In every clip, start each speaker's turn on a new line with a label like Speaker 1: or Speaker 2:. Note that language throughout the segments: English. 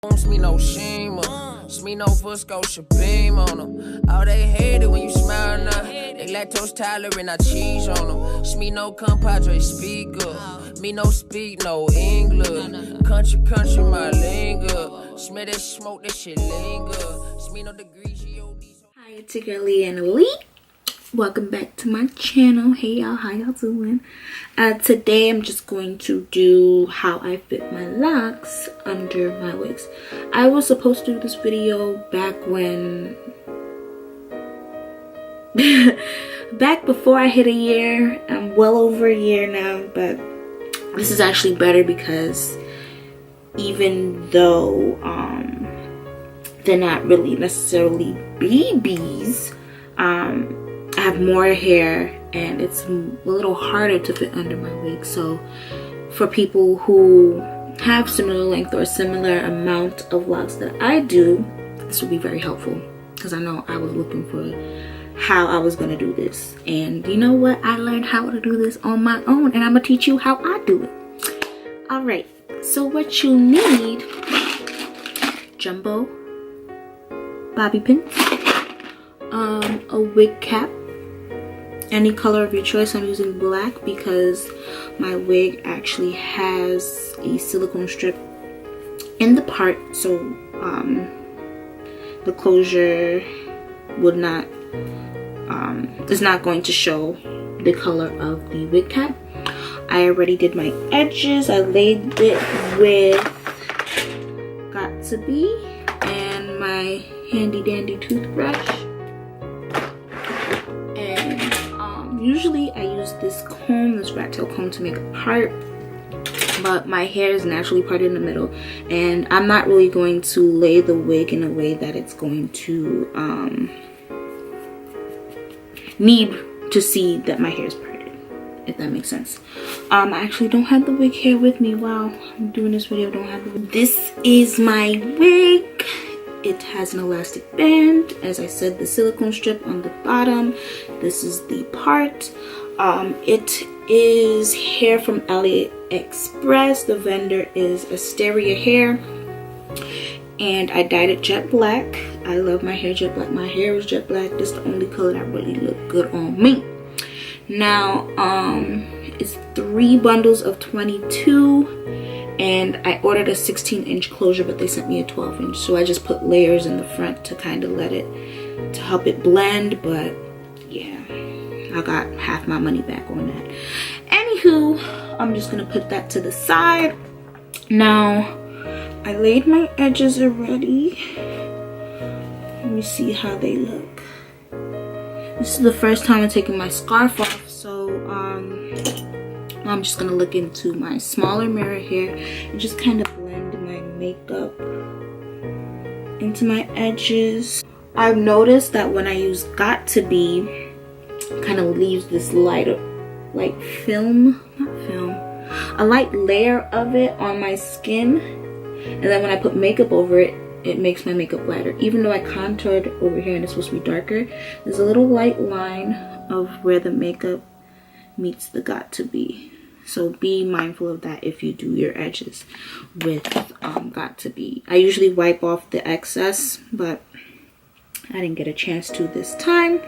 Speaker 1: Me no shame me no Scotia beam on them. Oh, they hate it when you smile now. They lactose tolerant, I cheese on them. Me no compadre speaker. Me no speak no English. Country, my lingo. Smell that smoke, that shit linger. Me no degrees,
Speaker 2: Hi, it's your girl Lee and Lee. Welcome back to my channel. Hey y'all, how y'all doing? Today I'm just going to do how I fit my locks under my wigs. I was supposed to do this video back when back before I hit a year. I'm well over a year now, but this is actually better because even though they're not really necessarily BBs, I have more hair and it's a little harder to fit under my wig. So for people who have similar length or similar amount of locks that I do, this will be very helpful, because I know I was looking for how I was going to do this, and you know what, I learned how to do this on my own, and I'm gonna teach you how I do it. All right, so what you need: jumbo bobby pins, a wig cap, any color of your choice. I'm using black because my wig actually has a silicone strip in the part, so the closure would not is not going to show the color of the wig cap. I already did my edges. I laid it with Got To Be and my handy dandy toothbrush. Usually I use this comb, this rat tail comb, to make a part, but my hair is naturally parted in the middle, and I'm not really going to lay the wig in a way that it's going to need to see that my hair is parted, if that makes sense. I actually don't have the wig hair with me. Wow, I'm doing this video, don't have the wig. This is my wig. It has an elastic band, as I said, the silicone strip on the bottom. This is the part. It is hair from Aliexpress. The vendor is Asteria Hair, and I dyed it jet black. I love my hair jet black. My hair is jet black. This is the only color that really look good on me. Now, it's 3 bundles of 22. And I ordered a 16-inch closure, but they sent me a 12-inch, so I just put layers in the front to kind of to help it blend. But yeah, I got half my money back on that. Anywho, I'm just gonna put that to the side. Now, I laid my edges already. Let me see how they look. This is the first time I'm taking my scarf off, so I'm just gonna look into my smaller mirror here and just kind of blend my makeup into my edges. I've noticed that when I use Got To Be, kind of leaves this light layer of it on my skin, and then when I put makeup over it, it makes my makeup lighter. Even though I contoured over here and it's supposed to be darker, there's a little light line of where the makeup meets the Got To Be. So be mindful of that if you do your edges with Got To Be. I usually wipe off the excess, but I didn't get a chance to this time.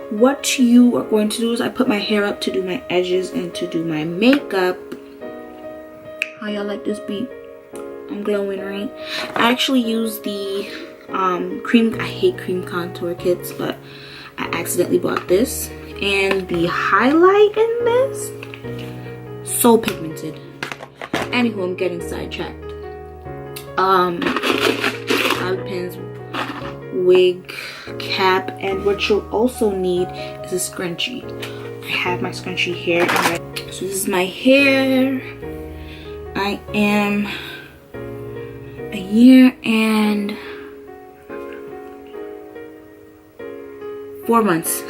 Speaker 2: What you are going to do is I put my hair up to do my edges and to do my makeup. How y'all like this beat? I'm glowing, right? I actually use the cream. I hate cream contour kits, but I accidentally bought this. And the highlight in this, so pigmented. Anywho, I'm getting sidetracked. Bobby pins, wig cap, and what you'll also need is a scrunchie. I have my scrunchie here. So this is my hair. I am a year and 4 months.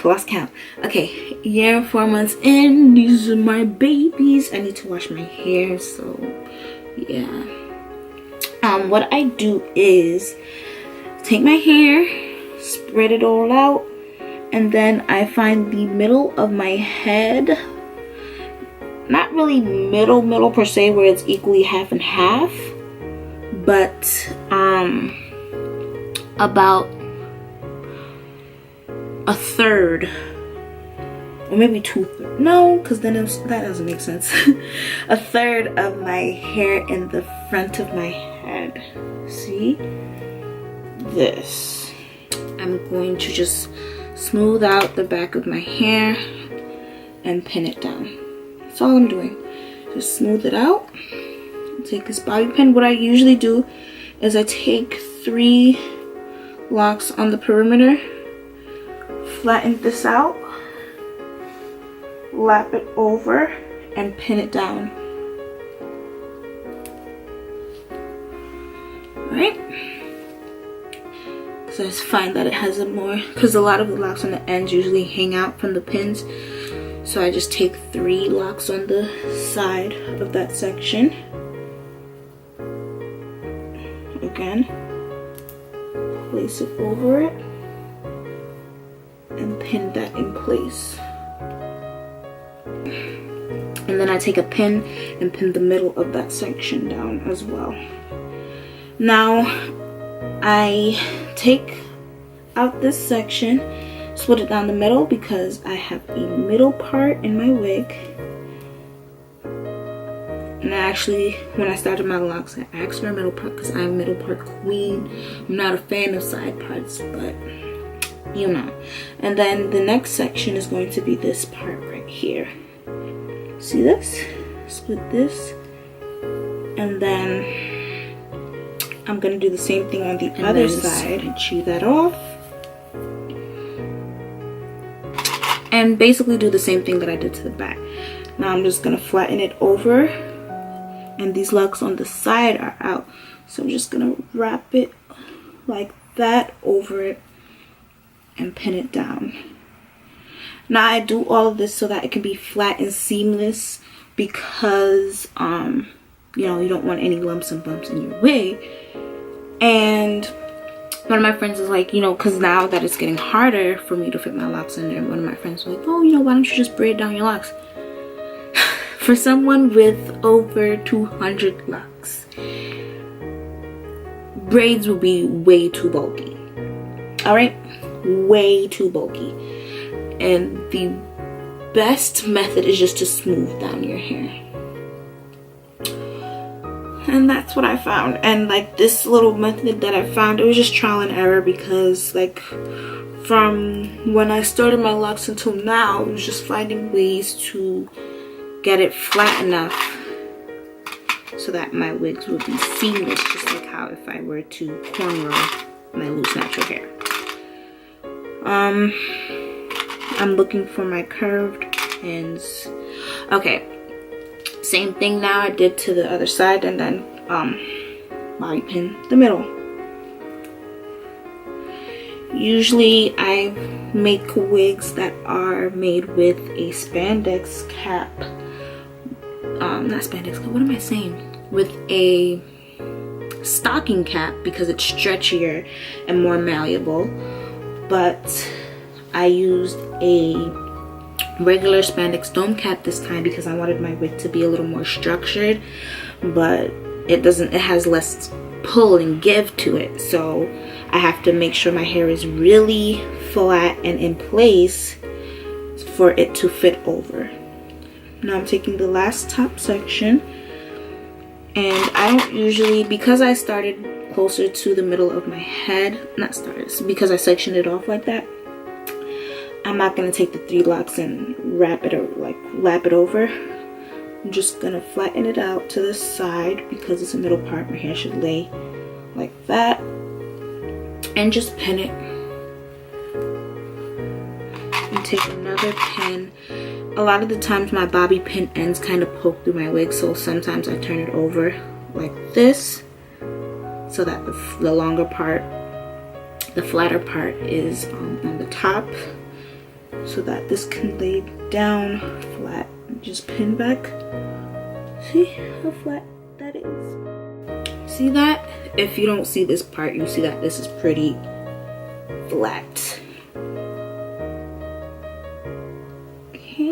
Speaker 2: Lost count. Okay, year and 4 months in. These are my babies. I need to wash my hair, so yeah. What I do is take my hair, spread it all out, and then I find the middle of my head, not really middle per se where it's equally half and half, but about a third, or maybe 2/3. No, because then that doesn't make sense. A third of my hair in the front of my head. See this? I'm going to just smooth out the back of my hair and pin it down. That's all I'm doing. Just smooth it out. Take this bobby pin. What I usually do is I take 3 locks on the perimeter, flatten this out, lap it over, and pin it down. Alright? So I just find that it has a more, because a lot of the locks on the ends usually hang out from the pins. So I just take 3 locks on the side of that section. Again, place it over it and pin that in place. And then I take a pin and pin the middle of that section down as well. Now I take out this section, split it down the middle because I have a middle part in my wig. And actually, when I started my locks, I asked for a middle part because I'm a middle part queen. I'm not a fan of side parts, but you know. And then the next section is going to be this part right here. See this? Split this. And then I'm going to do the same thing on the other side and chew that off. And basically do the same thing that I did to the back. Now I'm just going to flatten it over. And these locks on the side are out. So I'm just going to wrap it like that over it and pin it down. Now I do all of this so that it can be flat and seamless because you know, you don't want any lumps and bumps in your wig. And one of my friends is like, you know, because now that it's getting harder for me to fit my locks in there, one of my friends was like, oh, you know, why don't you just braid down your locks? For someone with over 200 locks, braids will be way too bulky. Alright? Way too bulky. And the best method is just to smooth down your hair. And that's what I found. And like this little method that I found, it was just trial and error because like from when I started my locks until now, it was just finding ways to get it flat enough so that my wigs would be seamless, just like how if I were to cornrow my loose natural hair. I'm looking for my curved ends. Okay, same thing now I did to the other side, and then bobby pin the middle. Usually I make wigs that are made with a spandex cap. Not spandex, what am I saying? With a stocking cap because it's stretchier and more malleable. But I used a regular spandex dome cap this time because I wanted my wig to be a little more structured, but it has less pull and give to it, so I have to make sure my hair is really flat and in place for it to fit over. Now I'm taking the last top section, and I don't usually, because I started closer to the middle of my head, because I sectioned it off like that, I'm not going to take the 3 locks and wrap it or like lap it over. I'm just going to flatten it out to the side because it's a middle part. My hair should lay like that, and just pin it. And take another pin. A lot of the times my bobby pin ends kind of poke through my wig, so sometimes I turn it over like this so that the longer part, the flatter part is on the top, so that this can lay down flat. Just pin back. See how flat that is? See that? If you don't see this part, you see that this is pretty flat. Okay.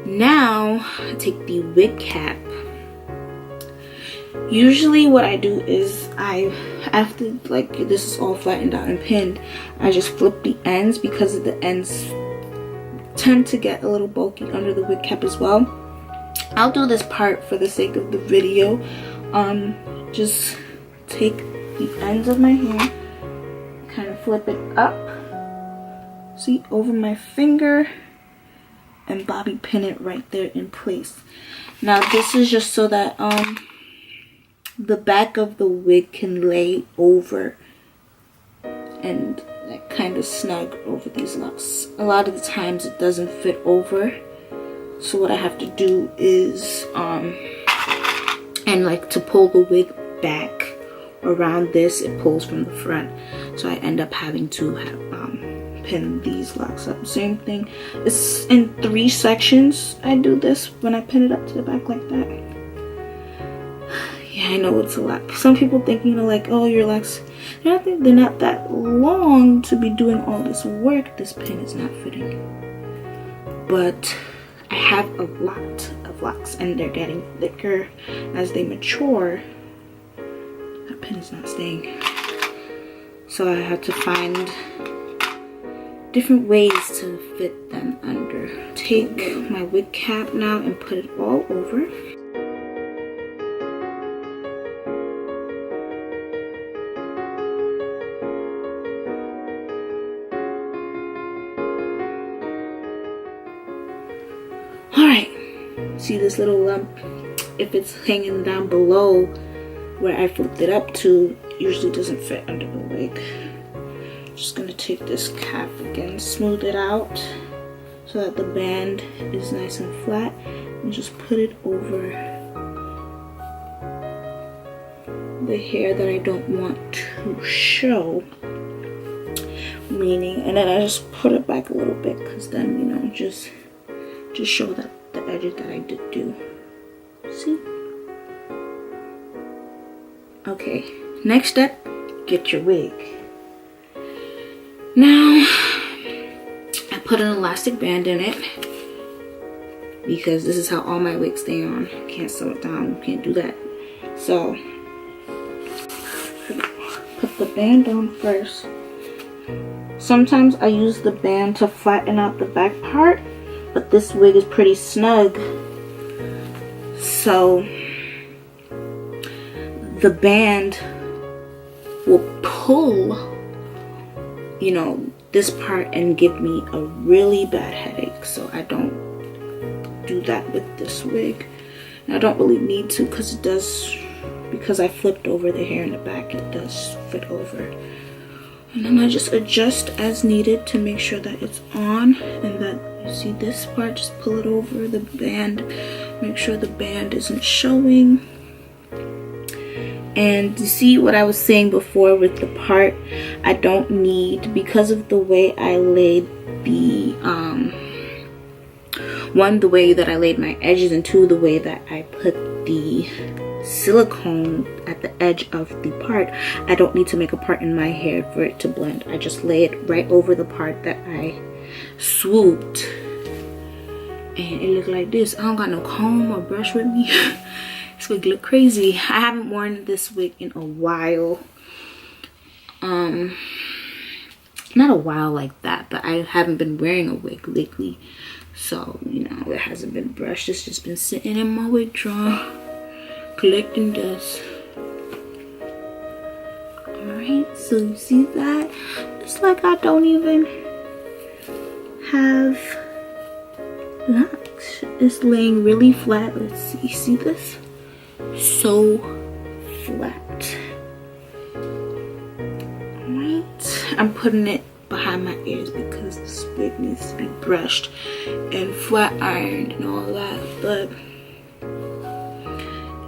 Speaker 2: Now I take the wig cap Usually what I do is after like this is all flattened out and pinned, I just flip the ends because the ends tend to get a little bulky under the wig cap as well. I'll do this part for the sake of the video. Just take the ends of my hair, kind of flip it up, see, over my finger, and bobby pin it right there in place. Now this is just so that the back of the wig can lay over and like kind of snug over these locks. A lot of the times it doesn't fit over, so what I have to do is and like to pull the wig back around this, it pulls from the front, so I end up having to have pin these locks up. Same thing, it's in 3 sections. I do this when I pin it up to the back like that. Yeah, I know it's a lot. Some people think, you know, like, oh, your locks, they're not that long to be doing all this work. This pin is not fitting, but I have a lot of locks and they're getting thicker as they mature. That pin is not staying, so I had to find different ways to fit them under. Take my wig cap now and put it all over. Alright, see this little lump? If it's hanging down below where I flipped it up to, usually doesn't fit under the wig. Just gonna take this cap again, smooth it out so that the band is nice and flat, and just put it over the hair that I don't want to show, meaning, and then I just put it back a little bit because then, you know, just show that the edges that I did do. See? Okay, next step, get your wig. Now, I put an elastic band in it because this is how all my wigs stay on. Can't sew it down, can't do that. So, put the band on first. Sometimes I use the band to flatten out the back part, but this wig is pretty snug, so the band will pull, you know, this part and give me a really bad headache. So I don't do that with this wig, and I don't really need to because it does, because I flipped over the hair in the back, it does fit over. And then I just adjust as needed to make sure that it's on, and that you see this part, just pull it over the band, make sure the band isn't showing. And you see what I was saying before with the part, I don't need, because of the way I laid the one, the way that I laid my edges, and 2, the way that I put the silicone at the edge of the part, I don't need to make a part in my hair for it to blend. I just lay it right over the part that I swooped, and it looked like this. I don't got no comb or brush with me. This wig look crazy. I haven't worn this wig in a while. Not a while like that, but I haven't been wearing a wig lately, so you know, it hasn't been brushed. It's just been sitting in my wig drawer collecting dust. Alright, so you see that? It's like I don't even have locks. It's laying really flat. Let's see. See this? So flat. Alright, I'm putting it behind my ears because this wig needs to be brushed and flat ironed and all that, but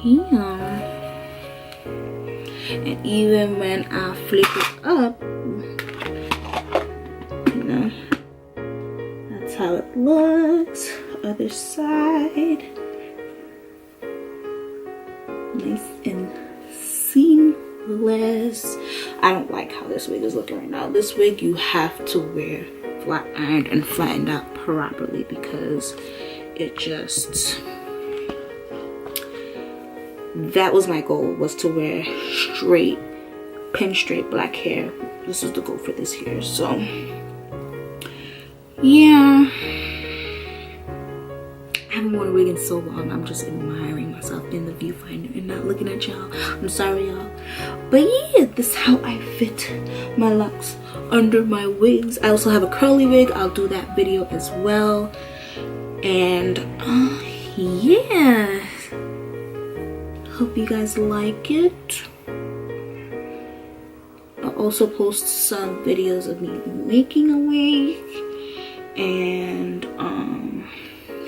Speaker 2: yeah. And even when I flip it up, you know, that's how it looks. Other side, nice and seamless. I don't like how this wig is looking right now. This wig you have to wear flat ironed and flattened out properly because it just that was my goal, was to wear straight, pin straight black hair. This was the goal for this year. So yeah, I haven't worn a wig in so long. I'm just admiring myself in the viewfinder and not looking at y'all. I'm sorry, y'all. But yeah, this is how I fit my locks under my wigs. I also have a curly wig. I'll do that video as well. And yeah, hope you guys like it. I'll also post some videos of me making a wig and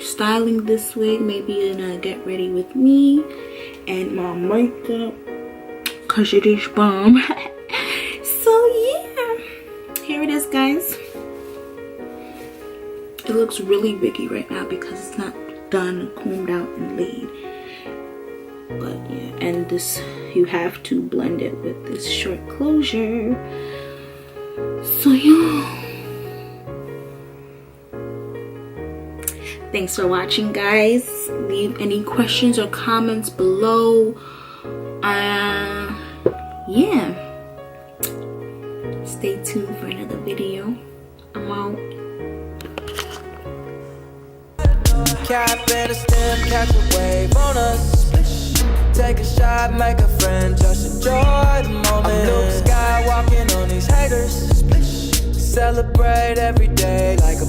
Speaker 2: styling this wig, maybe in a get ready with me, and my makeup, cause it is bomb. So yeah, here it is, guys. It looks really wiggy right now because it's not done, combed out, and laid. But yeah, and this, you have to blend it with this short closure. So yeah, thanks for watching, guys. Leave any questions or comments below. Yeah, stay tuned for another video. I'm out.
Speaker 1: Cap and a stem, catch a wave on us. Take a shot, make a friend, just enjoy the moment. I'm Luke Sky walking on these haters. Celebrate every day like a